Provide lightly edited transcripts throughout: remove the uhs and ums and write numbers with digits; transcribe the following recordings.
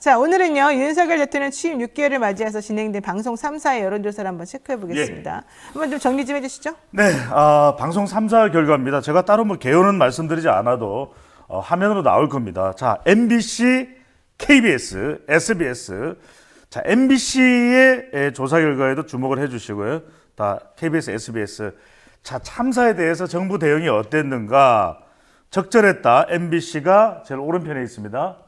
자, 오늘은요, 윤석열 대통령 취임 6개월을 맞이해서 진행된 방송 3사의 여론조사를 한번 체크해 보겠습니다. 한번 좀 정리 좀 해주시죠. 네, 방송 3사 결과입니다. 제가 따로 뭐 개요는 말씀드리지 않아도 화면으로 나올 겁니다. 자, MBC, KBS, SBS. 자, MBC의 조사 결과에도 주목을 해주시고요. 다 KBS, SBS. 자, 참사에 대해서 정부 대응이 어땠는가? 적절했다. MBC가 제일 오른편에 있습니다.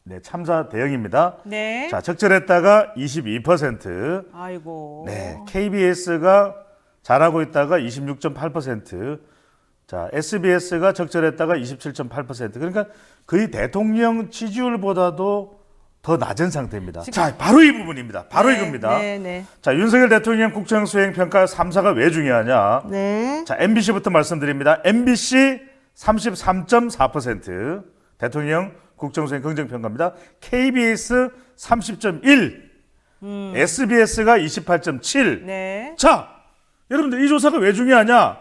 네, 참사 대응입니다. 네. 자, 적절했다가 22%. 아이고. 네, KBS가 잘하고 있다가 26.8%. 자, SBS가 적절했다가 27.8%. 그러니까 거의 대통령 지지율보다도 더 낮은 상태입니다. 자, 바로 이 부분입니다. 바로 네, 이겁니다. 네. 자, 윤석열 대통령 국정수행평가 3사가 왜 중요하냐? 네. 자, MBC부터 말씀드립니다. MBC 33.4%. 대통령 국정수행 긍정평가입니다. KBS 30.1, SBS가 28.7. 네. 자, 여러분들 이 조사가 왜 중요하냐?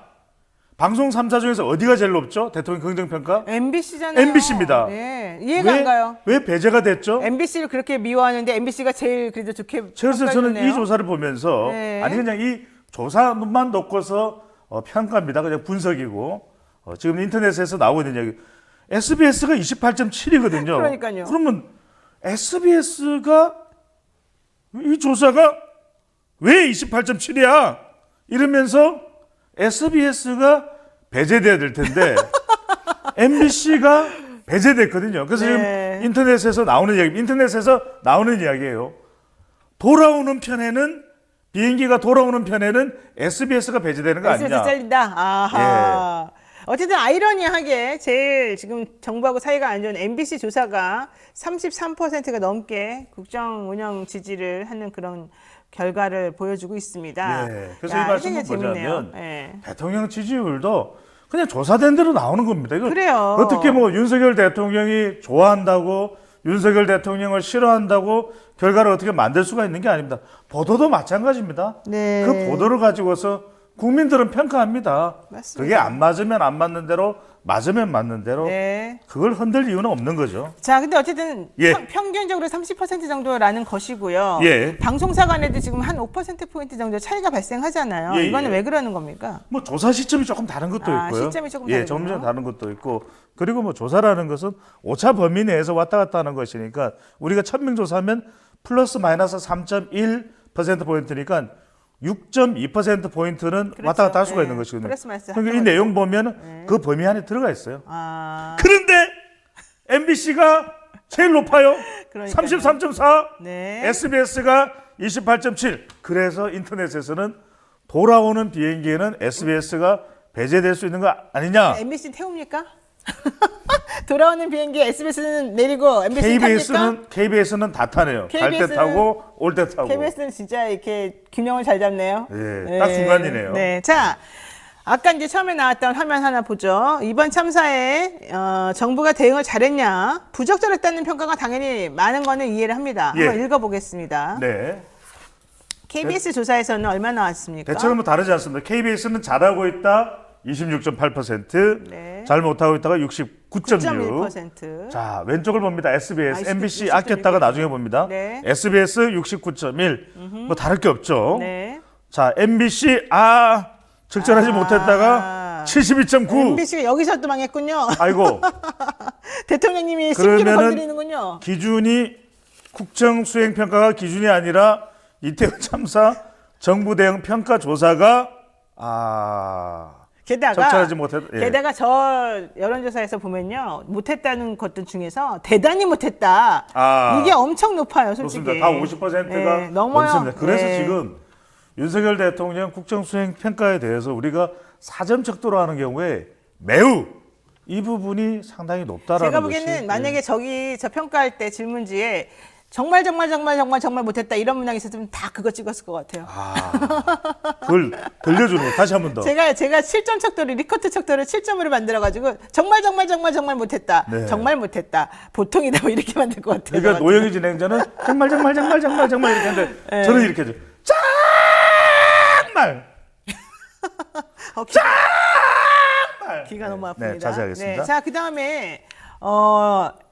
방송 3사 중에서 어디가 제일 높죠? 대통령 긍정평가? MBC잖아요. MBC입니다. 네. 이해가 안 가요. 왜 배제가 됐죠? MBC를 그렇게 미워하는데 MBC가 제일 그래도 좋게 그래서 저는 평가해주네요. 이 조사를 보면서 네. 아니 그냥 이 조사만 놓고서 평가입니다. 그냥 분석이고 지금 인터넷에서 나오고 있는 이야기. SBS가 28.7이거든요. 그러니까요. 그러면 SBS가 이 조사가 왜 28.7이야? 이러면서 SBS가 배제돼야 될 텐데 MBC가 배제됐거든요. 그래서 네. 지금 인터넷에서 나오는 이야기예요. 돌아오는 편에는 비행기가 돌아오는 편에는 SBS가 배제되는 거 SBS 아니냐? 잘린다. 아하. 어쨌든 아이러니하게 제일 지금 정부하고 사이가 안 좋은 MBC 조사가 33%가 넘게 국정 운영 지지를 하는 그런 결과를 보여주고 있습니다. 예, 그래서 이 말씀을 재밌네요. 보자면 예. 대통령 지지율도 그냥 조사된 대로 나오는 겁니다. 이거 그래요. 어떻게 뭐 윤석열 대통령이 좋아한다고 윤석열 대통령을 싫어한다고 결과를 어떻게 만들 수가 있는 게 아닙니다. 보도도 마찬가지입니다. 네. 그 보도를 가지고서 국민들은 평가합니다. 맞습니다. 그게 안 맞으면 안 맞는 대로, 맞으면 맞는 대로 네. 그걸 흔들 이유는 없는 거죠. 자, 근데 어쨌든 예. 평균적으로 30% 정도라는 것이고요. 예. 방송사 간에도 지금 한 5%포인트 정도 차이가 발생하잖아요. 예, 이거는 예. 왜 그러는 겁니까? 뭐 조사 시점이 조금 다른 것도 있고요. 시점이 조금 예, 다르군요. 점점 다른 것도 있고 그리고 뭐 조사라는 것은 오차 범위 내에서 왔다 갔다 하는 것이니까 우리가 1000명 조사하면 플러스 마이너스 3.1% 포인트니까 6.2% 포인트는 그렇죠. 왔다 갔다 할 수가 예. 있는 것이거든요. 플러스 마이너스 그러니까 이 내용 보면 그 범위 안에 들어가 있어요. 아, 그런데 MBC가 제일 높아요. 그러니까요. 33.4, 네. SBS가 28.7. 그래서 인터넷에서는 돌아오는 비행기에는 SBS가 배제될 수 있는 거 아니냐? MBC 태웁니까? 돌아오는 비행기 SBS는 내리고 MBC 탑니까? KBS는 다 타네요. 갈 때 KBS 는 타고 올 때 타고. KBS는 진짜 이렇게 균형을 잘 잡네요. 예, 딱 중간이네요. 네, 자, 아까 이제 처음에 나왔던 화면 하나 보죠. 이번 참사에 정부가 대응을 잘했냐, 부적절했다는 평가가 당연히 많은 거는 이해를 합니다. 예. 한번 읽어보겠습니다. 네. KBS 조사에서는 얼마 나왔습니까? 대체로 뭐 다르지 않습니다. KBS는 잘하고 있다 26.8%, 네. 잘 못하고 있다가 69.6%. 9.1%. 자, 왼쪽을 봅니다. SBS, 아, MBC 60.1%. 아꼈다가 나중에 봅니다. 네. SBS 69.1. 뭐 다를 게 없죠. 네. 자, MBC 적절하지 못했다가 72.9. MBC가 여기서 또 망했군요. 아이고. 대통령님이 심기를 그러면은 건드리는군요. 기준이 국정 수행 평가가 기준이 아니라 이태원 참사 정부 대응 평가 조사가 게다가 적절하지 못했. 예. 게다가 저 여론조사에서 보면요, 못했다는 것들 중에서 대단히 못했다. 이게 엄청 높아요, 솔직히. 그렇습니다. 다 50%가 네, 넘어요. 넘습니다. 그래서 네. 지금 윤석열 대통령 국정 수행 평가에 대해서 우리가 사전 척도로 하는 경우에 매우 이 부분이 상당히 높다라는 제가 것이. 보기에는 만약에 저 평가할 때 질문지에 정말 못했다 이런 문항이 있었으면 다 그거 찍었을 것 같아요. 그걸 들려주는 거 다시 한 번 더. 제가 7점 척도를 리커트 척도를 7점으로 만들어가지고 정말 못했다. 네. 정말 못했다. 보통이다 뭐 이렇게 만들 것 같아요. 그러니까 노영희 진행자는 정말 이렇게 하는데 네. 저는 이렇게 하죠. 정말 귀가 너무 아픕니다. 네, 자세히 하겠습니다. 자, 그다음에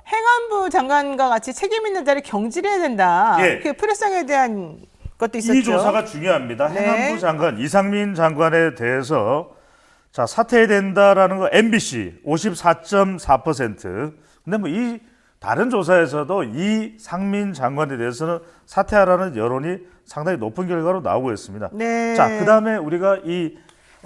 행안부 장관과 같이 책임 있는 자를 경질해야 된다. 예. 그 프레성에 대한 것도 있었죠. 이 조사가 중요합니다. 네. 행안부 장관 이상민 장관에 대해서 자 사퇴해야 된다라는 거 MBC 54.4%. 근데 뭐 이 다른 조사에서도 이상민 장관에 대해서는 사퇴하라는 여론이 상당히 높은 결과로 나오고 있습니다. 네. 자, 그다음에 우리가 이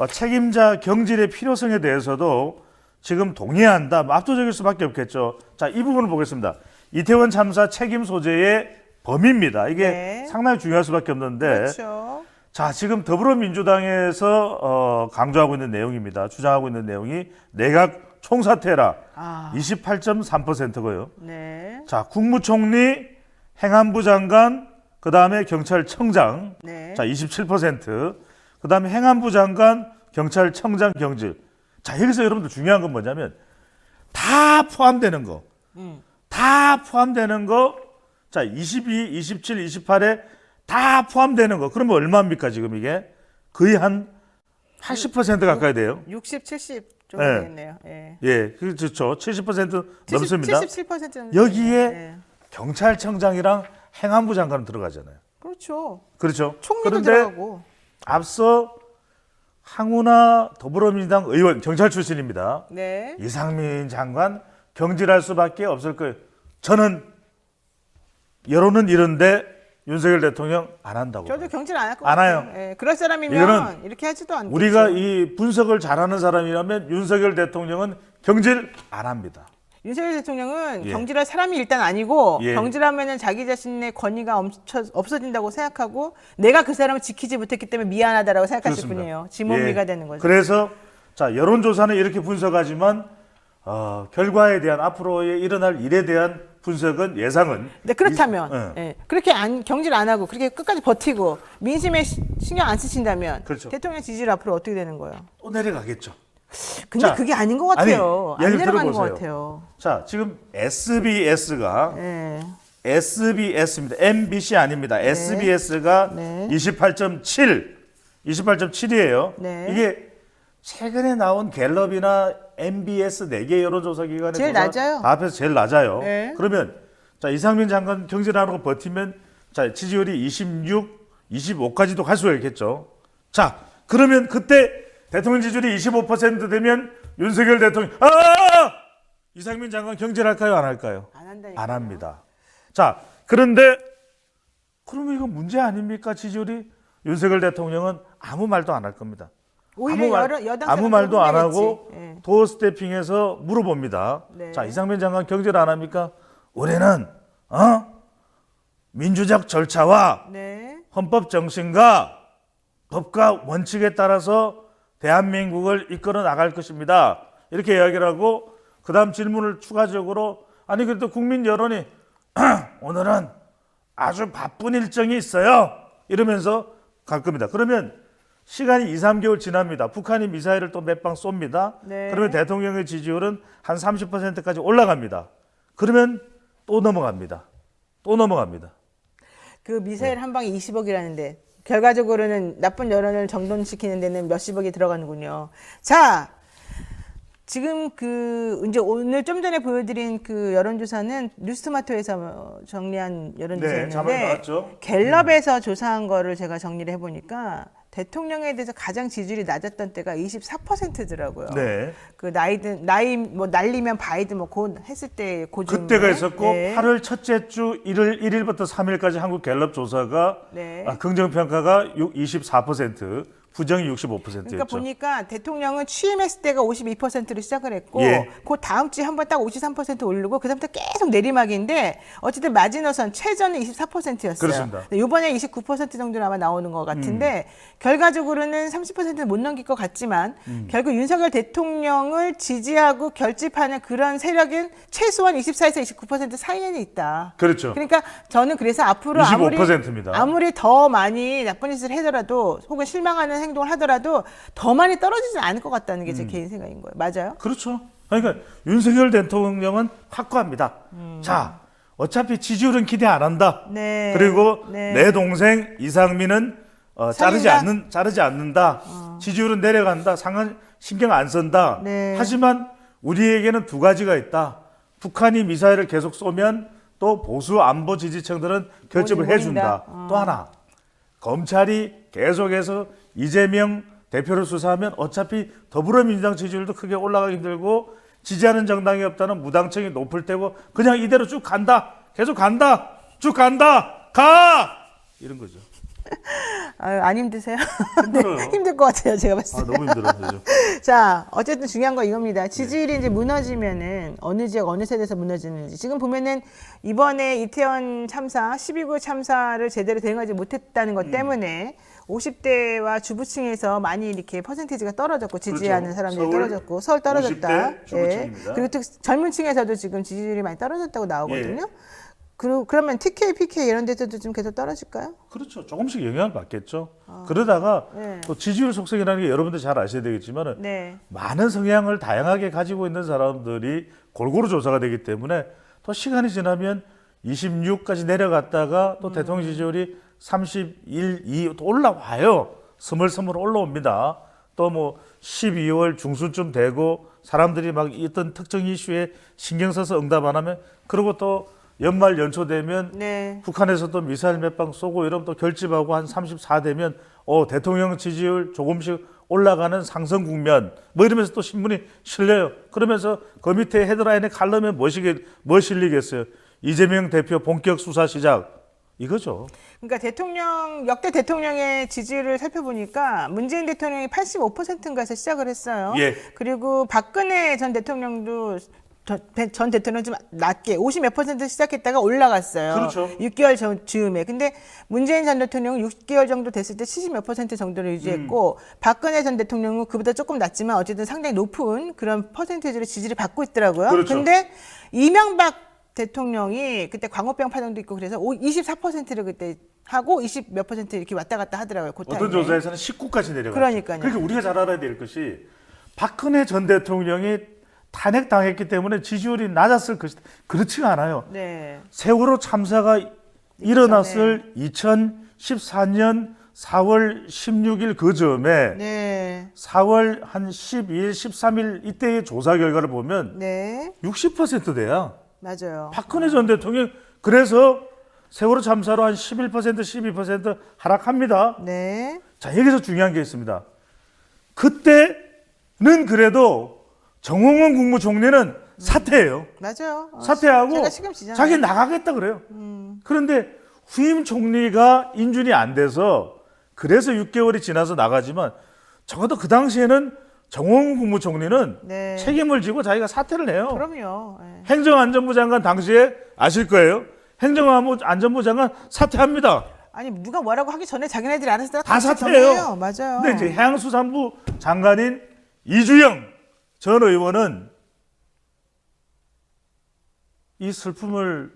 책임자 경질의 필요성에 대해서도 지금 동의한다. 뭐 압도적일 수밖에 없겠죠. 자, 이 부분을 보겠습니다. 이태원 참사 책임 소재의 범위입니다. 이게 네. 상당히 중요할 수밖에 없는데, 그렇죠. 자, 지금 더불어민주당에서 강조하고 있는 내용입니다. 주장하고 있는 내용이 내각 총사퇴라 28.3%고요. 네. 자, 국무총리, 행안부 장관, 그 다음에 경찰청장, 네. 자, 27%, 그 다음에 행안부 장관, 경찰청장 경질. 자, 여기서 여러분들 중요한 건 뭐냐면, 다 포함되는 거, 다 포함되는 거, 자, 22, 27, 28에 다 포함되는 거. 그러면 얼마입니까, 지금 이게? 거의 한 80% 가까이 돼요. 60, 70 정도 네. 되겠네요. 예. 예, 그렇죠. 70% 넘습니다. 77% 정도. 여기에 네. 경찰청장이랑 행안부 장관은 들어가잖아요. 그렇죠. 그렇죠. 총리도 그런데 들어가고. 앞서 항우나 더불어민주당 의원, 경찰 출신입니다. 네. 이상민 장관 경질할 수밖에 없을 거예요. 저는 여론은 이런데 윤석열 대통령 안 한다고. 저도 봐요. 경질 안 할 것 안 같아요. 해요. 예. 그럴 사람이면 이거는 이렇게 하지도 않겠죠. 우리가 이 분석을 잘하는 사람이라면 윤석열 대통령은 경질 안 합니다. 윤석열 대통령은 예. 경질할 사람이 일단 아니고 예. 경질하면은 자기 자신의 권위가 없어진다고 생각하고 내가 그 사람을 지키지 못했기 때문에 미안하다라고 생각하실 그렇습니다. 뿐이에요. 지몸리가 예. 되는 거죠. 그래서 자 여론조사는 이렇게 분석하지만 결과에 대한 앞으로의 일어날 일에 대한 분석은 예상은. 네, 그렇다면 예. 예. 그렇게 경질 안 하고 그렇게 끝까지 버티고 민심에 신경 안 쓰신다면 그렇죠. 대통령 지지율 앞으로 어떻게 되는 거예요? 또 내려가겠죠. 근데 자, 그게 아닌 것 같아요. 아니, 안 예를 내려가는 것 들어보세요. 같아요. 자 지금 SBS가 예. SBS입니다. MBC 아닙니다. SBS가 네. 28.7이에요. 네. 이게 최근에 나온 갤럽이나 MBS 4개 여론조사 기관의 제일 조사 낮아요. 다 합해서 제일 낮아요. 네. 그러면 자 이상민 장관 경질하고 버티면 자 지지율이 26, 25까지도 갈 수가 있겠죠. 자 그러면 그때 대통령 지지율이 25% 되면 윤석열 대통령 이상민 장관 경질할까요 안 할까요? 안 한다니까. 안 합니다. 자, 그런데 그러면 이거 문제 아닙니까? 지지율이 윤석열 대통령은 아무 말도 안 할 겁니다. 오히려 여당 아무 말도 안 혼내겠지. 하고 예. 도어 스태핑해서 물어봅니다. 네. 자, 이상민 장관 경질 안 합니까? 우리는 민주적 절차와 네. 헌법 정신과 법과 원칙에 따라서 대한민국을 이끌어 나갈 것입니다. 이렇게 이야기를 하고 그다음 질문을 추가적으로 아니 그래도 국민 여론이 오늘은 아주 바쁜 일정이 있어요. 이러면서 갈 겁니다. 그러면 시간이 2, 3개월 지납니다. 북한이 미사일을 또 몇 방 쏩니다. 네. 그러면 대통령의 지지율은 한 30%까지 올라갑니다. 그러면 또 넘어갑니다. 또 넘어갑니다. 그 미사일 한 방에 20억이라는데 결과적으로는 나쁜 여론을 정돈시키는 데는 몇십억이 들어가는군요. 자, 지금 이제 오늘 좀 전에 보여드린 그 여론조사는 뉴스토마토에서 정리한 네, 자막에 여론조사였는데 나왔죠. 갤럽에서 조사한 거를 제가 정리를 해보니까 대통령에 대해서 가장 지지율이 낮았던 때가 24%더라고요. 네. 그 나이 뭐 날리면 바이든 뭐 곧 했을 때 고중 그때가 있었고 네. 8월 첫째 주 1일부터 3일까지 한국 갤럽 조사가 네. 긍정 평가가 24%, 부정이 65%였죠. 그러니까 보니까 대통령은 취임했을 때가 52%로 시작을 했고 예. 그 다음 주에 한 번 딱 53% 오르고 그다음부터 계속 내리막인데 어쨌든 마지노선 최저는 24%였어요. 그렇습니다. 이번에 29% 정도는 아마 나오는 것 같은데 결과적으로는 30%는 못 넘길 것 같지만 결국 윤석열 대통령을 지지하고 결집하는 그런 세력은 최소한 24에서 29% 사이에는 있다. 그렇죠. 그러니까 저는 그래서 앞으로 25%입니다. 아무리 더 많이 나쁜 짓을 하더라도 혹은 실망하는 행동을 하더라도 더 많이 떨어지지 않을 것 같다는 게 제 개인 생각인 거예요. 맞아요? 그렇죠. 그러니까 윤석열 대통령은 확고합니다. 자, 어차피 지지율은 기대 안 한다. 네. 그리고 네. 내 동생 이상민은 자르지 않는다. 지지율은 내려간다. 신경 안 쓴다. 네. 하지만 우리에게는 두 가지가 있다. 북한이 미사일을 계속 쏘면 또 보수 안보 지지층들은 결집을 해준다. 또 하나, 검찰이 계속해서 이재명 대표를 수사하면 어차피 더불어민주당 지지율도 크게 올라가기 힘들고 지지하는 정당이 없다는 무당층이 높을 테고 그냥 이대로 쭉 간다. 계속 간다. 쭉 간다. 가! 이런 거죠. 안 힘드세요? 힘들어요. 네, 힘들 것 같아요, 제가 봤을 때. 너무 힘들어요. 자, 어쨌든 중요한 건 이겁니다. 지지율이 이제 무너지면은 어느 지역, 어느 세대에서 무너지는지. 지금 보면은 이번에 이태원 참사, 12구 참사를 제대로 대응하지 못했다는 것 때문에 50대와 주부층에서 많이 이렇게 퍼센테이지가 떨어졌고 지지하는 그렇죠. 사람들이 서울 떨어졌고 서울 떨어졌다. 50대 주부층입니다. 그리고 특히 젊은 층에서도 지금 지지율이 많이 떨어졌다고 나오거든요. 그러면 TK, PK 이런 데서도 좀 계속 떨어질까요? 그렇죠. 조금씩 영향을 받겠죠. 그러다가 또 지지율 속성이라는 게 여러분들 잘 아셔야 되겠지만 네. 많은 성향을 다양하게 가지고 있는 사람들이 골고루 조사가 되기 때문에 또 시간이 지나면 26까지 내려갔다가 또 대통령 지지율이 31, 2 또 올라와요. 스물스물 올라옵니다. 또 뭐 12월 중순쯤 되고 사람들이 막 어떤 특정 이슈에 신경 써서 응답 안 하면 그리고 또 연말 연초 되면 네. 북한에서 또 미사일 몇 방 쏘고 이러면 또 결집하고 한 34 되면 대통령 지지율 조금씩 올라가는 상승 국면 뭐 이러면서 또 신문이 실려요. 그러면서 그 밑에 헤드라인에 칼럼에 뭐 실리겠어요? 이재명 대표 본격 수사 시작 이거죠. 그러니까 역대 대통령의 지지율을 살펴보니까 문재인 대통령이 85%인가에서 시작을 했어요. 예. 그리고 박근혜 전 대통령도 전 대통령 좀 낮게 50 몇 퍼센트 시작했다가 올라갔어요. 그렇죠. 6개월 전 즈음에. 근데 문재인 전 대통령은 6개월 정도 됐을 때 70 몇 퍼센트 정도를 유지했고 박근혜 전 대통령은 그보다 조금 낮지만 어쨌든 상당히 높은 그런 퍼센테이지로 지지를 받고 있더라고요. 그렇죠. 근데 이명박 대통령이 그때 광우병 파동도 있고 그래서 24%를 그때 하고 20 몇 퍼센트 이렇게 왔다 갔다 하더라고요. 그 어떤 타임에. 조사에서는 19까지 내려갔죠. 그러니까요. 그러니까 우리가 잘 알아야 될 것이 박근혜 전 대통령이 탄핵당했기 때문에 지지율이 낮았을 것이다. 그렇지가 않아요. 네. 세월호 참사가 일어났을 2014년 4월 16일 그 즈음에 네. 4월 한 12일, 13일 이때의 조사 결과를 보면 네. 60%대야. 맞아요. 박근혜 전 대통령 그래서 세월호 참사로 한 11%, 12% 하락합니다. 네. 자, 여기서 중요한 게 있습니다. 그때는 그래도 정홍원 국무총리는 사퇴해요. 맞아요. 사퇴하고 제가 시금치잖아요. 자기 나가겠다 그래요. 그런데 후임 총리가 인준이 안 돼서 그래서 6개월이 지나서 나가지만 적어도 그 당시에는 정홍원 국무총리는 네. 책임을 지고 자기가 사퇴를 해요. 그럼요. 네. 행정안전부 장관 당시에 아실 거예요. 행정안전부 장관 사퇴합니다. 아니 누가 뭐라고 하기 전에 자기네들이 알아서 다 사퇴해요. 맞아요. 근데 이제 해양수산부 장관인 이주영 전 의원은 이 슬픔을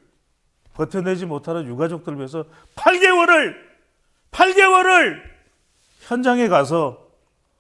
버텨내지 못하는 유가족들을 위해서 8개월을 현장에 가서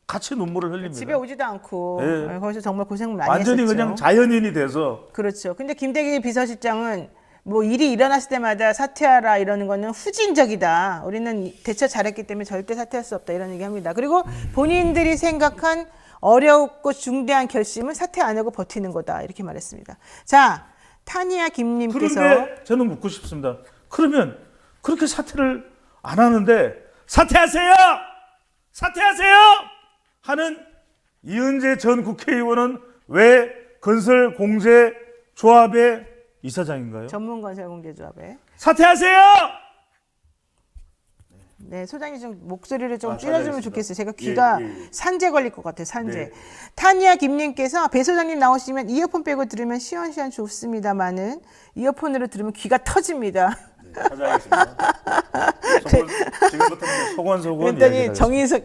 같이 눈물을 흘립니다. 집에 오지도 않고 네. 거기서 정말 고생 많이 완전히 했었죠. 그냥 자연인이 돼서 그렇죠. 근데 김대기 비서실장은 뭐 일이 일어났을 때마다 사퇴하라 이러는 거는 후진적이다. 우리는 대처 잘했기 때문에 절대 사퇴할 수 없다 이런 얘기합니다. 그리고 본인들이 생각한 어렵고 중대한 결심을 사퇴 안 하고 버티는 거다 이렇게 말했습니다. 자, 타니아 김님께서 그런데 저는 묻고 싶습니다. 그러면 그렇게 사퇴를 안 하는데 사퇴하세요 하는 이은재 전 국회의원은 왜 건설공제조합의 이사장인가요? 전문건설공제조합에 사퇴하세요. 네, 소장님 좀 목소리를 좀 아, 줄여주면 잘하겠습니다. 좋겠어요. 제가 귀가 예. 산재 걸릴 것 같아요. 산재. 네. 타니아 김님께서 배 소장님 나오시면 이어폰 빼고 들으면 시원시원 좋습니다만은 이어폰으로 들으면 귀가 터집니다. 찾아가겠습니다. 지금부터 소곤소곤 그랬더니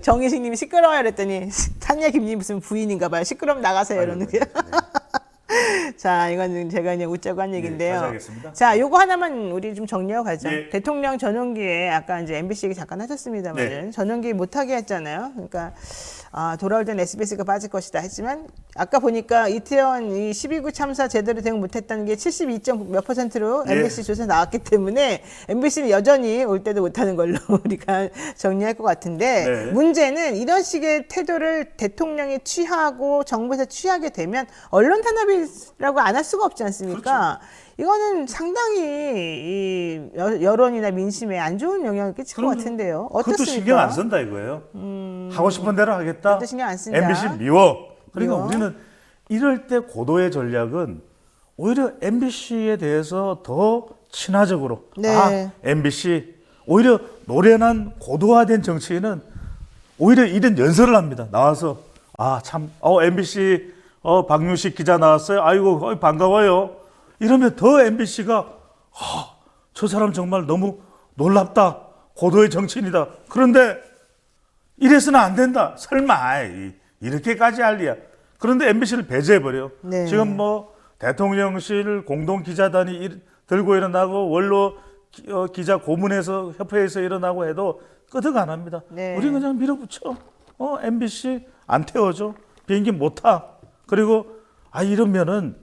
정희식님이 시끄러워요. 그랬더니 타니아 김님 무슨 부인인가 봐요. 시끄러우면 나가세요. 이러는 게. 자, 이건 제가 그냥 웃자고 한 얘기인데요. 찾아가겠습니다. 자, 요거 하나만 우리 좀 정리하고 가죠. 예. 대통령 전용기에 아까 이제 MBC 얘기 잠깐 하셨습니다만은 네. 전용기 못하게 했잖아요. 그러니까 돌아올 때는 SBS가 빠질 것이다 했지만 아까 보니까 이태원 이 12구 참사 제대로 대응 못했다는 게 72점 몇 %로 예. MBC 조사 나왔기 때문에 MBC는 여전히 올 때도 못하는 걸로 우리가 정리할 것 같은데 네. 문제는 이런 식의 태도를 대통령이 취하고 정부에서 취하게 되면 언론 탄압이라고 있다라고 안 할 수가 없지 않습니까? 이거는 상당히 이 여론이나 민심에 안 좋은 영향을 끼칠 것 같은데요. 어떻습니까? 그것도 신경 안 쓴다 이거예요. 하고 싶은 대로 하겠다. 그것도 신경 안 쓴다. MBC 미워. 그러니까 미워. 우리는 이럴 때 고도의 전략은 오히려 MBC에 대해서 더 친화적으로 네. MBC 오히려 노련한 고도화된 정치인은 오히려 이런 연설을 합니다. 나와서 MBC 박유식 기자 나왔어요. 아이고 반가워요. 이러면 더 MBC가 저 사람 정말 너무 놀랍다. 고도의 정치인이다. 그런데 이래서는 안 된다. 설마 이렇게까지 할 리야. 그런데 MBC를 배제해버려. 네. 지금 뭐 대통령실 공동기자단이 들고 일어나고 원로 기자 고문에서 협회에서 일어나고 해도 끄덕 안 합니다. 네. 우리 그냥 밀어붙여. MBC 안 태워줘. 비행기 못 타. 그리고 이러면은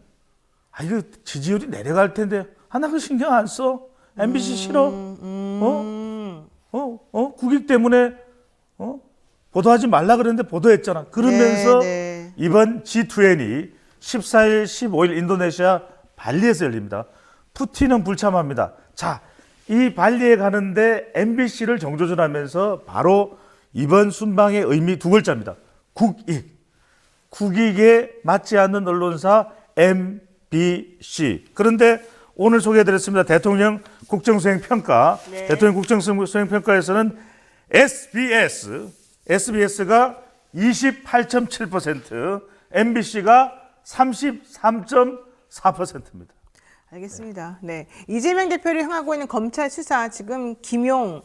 이거 지지율이 내려갈 텐데 나 그 신경 안 써. MBC 싫어. 국익 때문에 보도하지 말라 그랬는데 보도했잖아. 그러면서 네. 이번 G20 14일, 15일 인도네시아 발리에서 열립니다. 푸틴은 불참합니다. 자, 이 발리에 가는데 MBC를 정조준하면서 바로 이번 순방의 의미 두 글자입니다. 국익. 국익에 맞지 않는 언론사 MBC. 그런데 오늘 소개해드렸습니다. 대통령 국정수행평가. 네. 대통령 국정수행평가에서는 SBS가 28.7%, MBC가 33.4%입니다. 알겠습니다. 네. 이재명 대표를 향하고 있는 검찰 수사 지금 김용,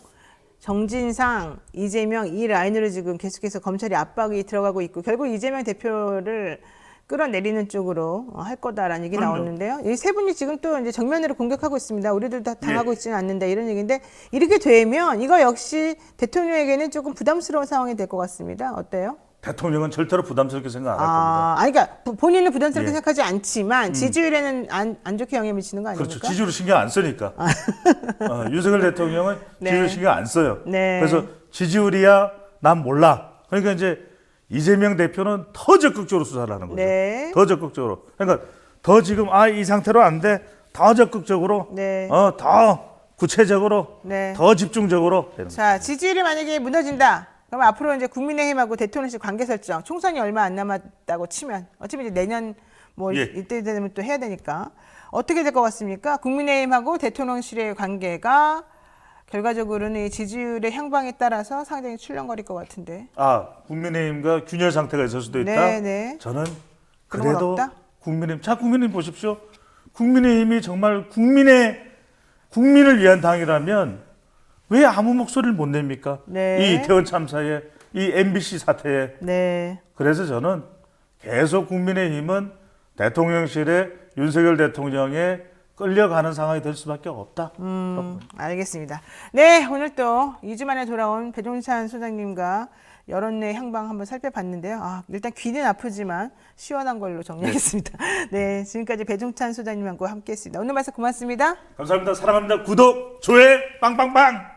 정진상, 이재명 이 라인으로 지금 계속해서 검찰이 압박이 들어가고 있고 결국 이재명 대표를 끌어내리는 쪽으로 할 거다라는 얘기 그럼요. 나오는데요. 이 세 분이 지금 또 이제 정면으로 공격하고 있습니다. 우리들 다 당하고 있지는 않는다 이런 얘기인데 이렇게 되면 이거 역시 대통령에게는 조금 부담스러운 상황이 될 것 같습니다. 어때요? 대통령은 절대로 부담스럽게 생각 안 할 겁니다. 그러니까 본인은 부담스럽게 예. 생각하지 않지만 지지율에는 안 좋게 영향을 미치는 거 아닙니까? 그렇죠. 지지율 신경 안 쓰니까. 윤석열 대통령은 네. 지지율 신경 안 써요. 네. 그래서 지지율이야 난 몰라. 그러니까 이제 이재명 대표는 더 적극적으로 수사를 하는 거죠. 네. 더 적극적으로. 그러니까 더 지금 이 상태로 안 돼. 더 적극적으로. 네. 더 구체적으로. 네. 더 집중적으로. 되는 자, 지지율이 만약에 무너진다. 그럼 앞으로 이제 국민의힘하고 대통령실 관계 설정, 총선이 얼마 안 남았다고 치면 어차피 이제 내년 뭐 예. 이때 되면 또 해야 되니까 어떻게 될 것 같습니까? 국민의힘하고 대통령실의 관계가 결과적으로는 이 지지율의 향방에 따라서 상당히 출렁거릴 것 같은데. 국민의힘과 균열 상태가 있을 수도 있다. 네, 네. 저는 그런 건 그래도 없다? 국민의힘 보십시오. 국민의힘이 정말 국민을 위한 당이라면 왜 아무 목소리를 못 냅니까? 네. 이 이태원 참사에, 이 MBC 사태에. 네. 그래서 저는 계속 국민의힘은 대통령실에 윤석열 대통령에 끌려가는 상황이 될 수밖에 없다. 알겠습니다. 네, 오늘 또 2주 만에 돌아온 배종찬 소장님과 여론의 향방 한번 살펴봤는데요. 일단 귀는 아프지만 시원한 걸로 정리하겠습니다. 네, 지금까지 배종찬 소장님과 함께했습니다. 오늘 말씀 고맙습니다. 감사합니다. 사랑합니다. 구독, 좋아요, 빵빵빵!